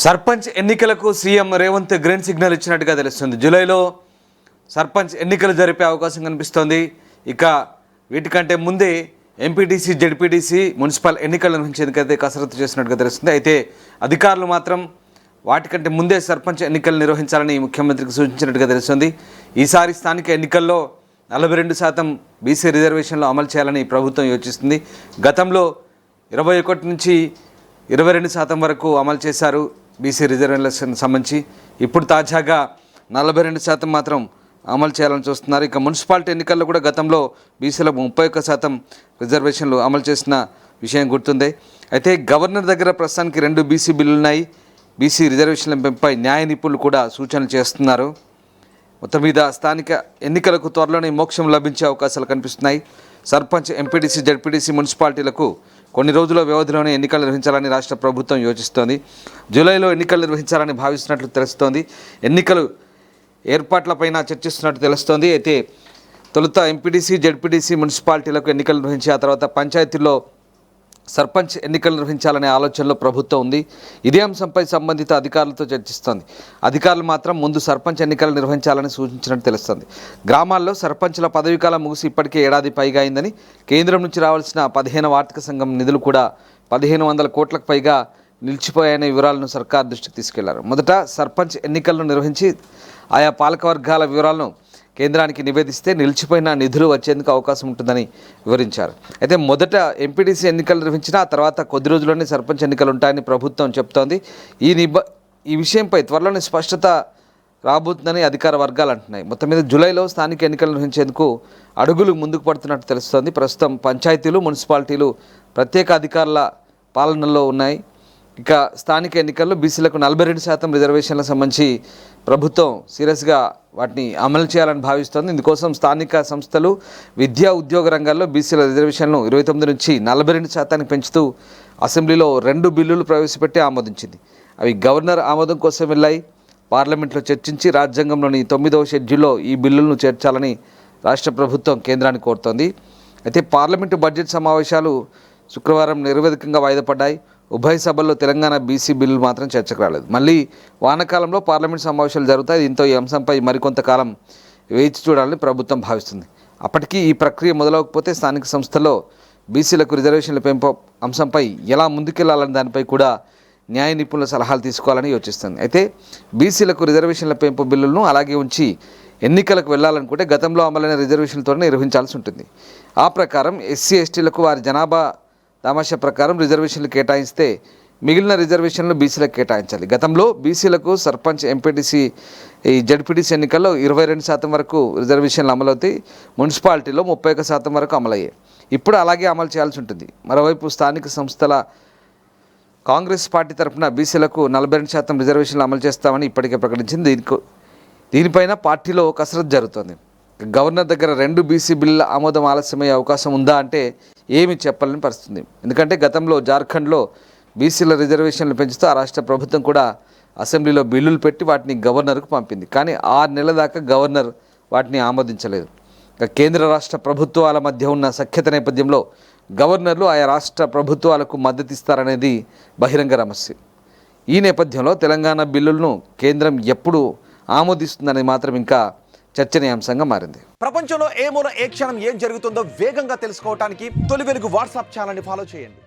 సర్పంచ్ ఎన్నికలకు CM Revanth green signal ఇచ్చినట్టుగా తెలుస్తుంది. జూలైలో సర్పంచ్ ఎన్నికలు జరిపే అవకాశం కనిపిస్తోంది. ఇక వీటికంటే ముందే ఎంపీటీసీ, జెడ్పీటీసీ, మున్సిపల్ ఎన్నికలు నిర్వహించేందుకైతే కసరత్తు చేసినట్టుగా తెలుస్తుంది. అయితే అధికారులు మాత్రం వాటికంటే ముందే సర్పంచ్ ఎన్నికలు నిర్వహించాలని ముఖ్యమంత్రికి సూచించినట్టుగా తెలుస్తుంది. ఈసారి స్థానిక ఎన్నికల్లో 42% బీసీ రిజర్వేషన్లు అమలు చేయాలని ప్రభుత్వం యోచిస్తుంది. గతంలో 21 నుంచి 22% వరకు అమలు చేశారు బీసీ రిజర్వేషన్లకు సంబంధించి. ఇప్పుడు తాజాగా 42% మాత్రం అమలు చేయాలని చూస్తున్నారు. ఇక మున్సిపాలిటీ ఎన్నికల్లో కూడా గతంలో బీసీలకు 31% రిజర్వేషన్లు అమలు చేసిన విషయం గుర్తుంది. అయితే గవర్నర్ దగ్గర ప్రస్తుతానికి 2 బీసీ బిల్లులు ఉన్నాయి. బీసీ రిజర్వేషన్ల పెంపుపై న్యాయ నిపుణులు కూడా సూచనలు చేస్తున్నారు. మొత్తం మీద స్థానిక ఎన్నికలకు త్వరలోనే మోక్షం లభించే అవకాశాలు కనిపిస్తున్నాయి. సర్పంచ్, ఎంపీటీసీ, జెడ్పీటీసీ, మున్సిపాలిటీలకు కొన్ని రోజుల వ్యవధిలోనే ఎన్నికలు నిర్వహించాలని రాష్ట్ర ప్రభుత్వం యోచిస్తోంది. జూలైలో ఎన్నికలు నిర్వహించాలని భావిస్తున్నట్లు తెలుస్తోంది. ఎన్నికలు ఏర్పాట్లపైన చర్చిస్తున్నట్టు తెలుస్తోంది. అయితే తొలుత ఎంపీటీసీ, జెడ్పీటీసీ, మున్సిపాలిటీలకు ఎన్నికలు నిర్వహించి ఆ తర్వాత పంచాయతీల్లో సర్పంచ్ ఎన్నికలు నిర్వహించాలనే ఆలోచనలో ప్రభుత్వం ఉంది. ఇదే అంశంపై సంబంధిత అధికారులతో చర్చిస్తోంది. అధికారులు మాత్రం ముందు సర్పంచ్ ఎన్నికలు నిర్వహించాలని సూచించినట్టు తెలుస్తోంది. గ్రామాల్లో సర్పంచ్ల పదవీకాలం ముగిసి ఇప్పటికే ఏడాది పైగా అయిందని, కేంద్రం నుంచి రావాల్సిన 15వ ఆర్థిక సంఘం నిధులు కూడా 1500 కోట్లకు పైగా నిలిచిపోయాయనే వివరాలను సర్కార్ దృష్టికి తీసుకెళ్లారు. మొదట సర్పంచ్ ఎన్నికలను నిర్వహించి ఆయా పాలకవర్గాల వివరాలను కేంద్రానికి నివేదిస్తే నిలిచిపోయిన నిధులు వచ్చేందుకు అవకాశం ఉంటుందని వివరించారు. అయితే మొదట ఎంపీటీసీ ఎన్నికలు నిర్వహించిన ఆ తర్వాత కొద్ది రోజుల్లోనే సర్పంచ్ ఎన్నికలు ఉంటాయని ప్రభుత్వం చెబుతోంది. ఈ విషయంపై త్వరలోనే స్పష్టత రాబోతుందని అధికార వర్గాలు అంటున్నాయి. మొత్తం మీద జూలైలో స్థానిక ఎన్నికలు నిర్వహించేందుకు అడుగులు ముందుకు పడుతున్నట్టు తెలుస్తోంది. ప్రస్తుతం పంచాయతీలు, మున్సిపాలిటీలు ప్రత్యేక అధికారుల పాలనలో ఉన్నాయి. ఇక స్థానిక ఎన్నికల్లో బీసీలకు 42% రిజర్వేషన్లకు సంబంధించి ప్రభుత్వం సీరియస్గా వాటిని అమలు చేయాలని భావిస్తోంది. ఇందుకోసం స్థానిక సంస్థలు, విద్యా, ఉద్యోగ రంగాల్లో బీసీల రిజర్వేషన్లను 29 నుంచి 42% పెంచుతూ అసెంబ్లీలో 2 బిల్లులు ప్రవేశపెట్టి ఆమోదించింది. అవి గవర్నర్ ఆమోదం కోసం వెళ్ళాయి. పార్లమెంట్లో చర్చించి రాజ్యాంగంలోని 9వ షెడ్యూల్లో ఈ బిల్లులను చేర్చాలని రాష్ట్ర ప్రభుత్వం కేంద్రాన్ని కోరుతోంది. అయితే పార్లమెంటు బడ్జెట్ సమావేశాలు శుక్రవారం నిరవధికంగా వాయిదా పడ్డాయి. ఉభయ సభల్లో తెలంగాణ బీసీ బిల్లులు మాత్రం చర్చకు రాలేదు. మళ్ళీ వానాకాలంలో పార్లమెంట్ సమావేశాలు జరుగుతాయి. దీంతో ఈ అంశంపై మరికొంతకాలం వేచి చూడాలని ప్రభుత్వం భావిస్తుంది. అప్పటికీ ఈ ప్రక్రియ మొదలవకపోతే స్థానిక సంస్థల్లో బీసీలకు రిజర్వేషన్ల పెంపు అంశంపై ఎలా ముందుకెళ్లాలని దానిపై కూడా న్యాయ నిపుణుల సలహాలు తీసుకోవాలని యోచిస్తుంది. అయితే బీసీలకు రిజర్వేషన్ల పెంపు బిల్లులను అలాగే ఉంచి ఎన్నికలకు వెళ్లాలనుకుంటే గతంలో అమలైన రిజర్వేషన్లతోనే నిర్వహించాల్సి ఉంటుంది. ఆ ప్రకారం ఎస్సీ, ఎస్టీలకు వారి జనాభా దామాషా ప్రకారం రిజర్వేషన్లు కేటాయిస్తే మిగిలిన రిజర్వేషన్లు బీసీలకు కేటాయించాలి. గతంలో బీసీలకు సర్పంచ్, ఎంపీటీసీ, జెడ్పీటీసీ ఎన్నికల్లో 22% వరకు రిజర్వేషన్లు అమలవుతాయి. మున్సిపాలిటీలో 31% వరకు అమలయ్యాయి. ఇప్పుడు అలాగే అమలు చేయాల్సి ఉంటుంది. మరోవైపు స్థానిక సంస్థల కాంగ్రెస్ పార్టీ తరఫున బీసీలకు 42% రిజర్వేషన్లు అమలు చేస్తామని ఇప్పటికే ప్రకటించింది. దీనిపైన పార్టీలో కసరత్తు జరుగుతోంది. గవర్నర్ దగ్గర 2 బీసీ బిల్లుల ఆమోదం ఆలస్యమయ్యే అవకాశం ఉందా అంటే ఏమీ చెప్పలేని పరిస్థితి. ఎందుకంటే గతంలో జార్ఖండ్లో బీసీల రిజర్వేషన్లు పెంచుతూ ఆ రాష్ట్ర ప్రభుత్వం కూడా అసెంబ్లీలో బిల్లులు పెట్టి వాటిని గవర్నర్కు పంపింది. కానీ 6 నెలల దాకా గవర్నర్ వాటిని ఆమోదించలేదు. కేంద్ర రాష్ట్ర ప్రభుత్వాల మధ్య ఉన్న సఖ్యత నేపథ్యంలో గవర్నర్లు ఆయా రాష్ట్ర ప్రభుత్వాలకు మద్దతు ఇస్తారనేది బహిరంగ రహస్యం. ఈ నేపథ్యంలో తెలంగాణ బిల్లులను కేంద్రం ఎప్పుడు ఆమోదిస్తుందనేది మాత్రం ఇంకా చర్చనీయాంశంగా మారింది. ప్రపంచంలో ఏ మూల ఏ క్షణం ఏం జరుగుతుందో వేగంగా తెలుసుకోవడానికి తొలి వెలుగు వాట్సాప్ ఛానల్ని ఫాలో చేయండి.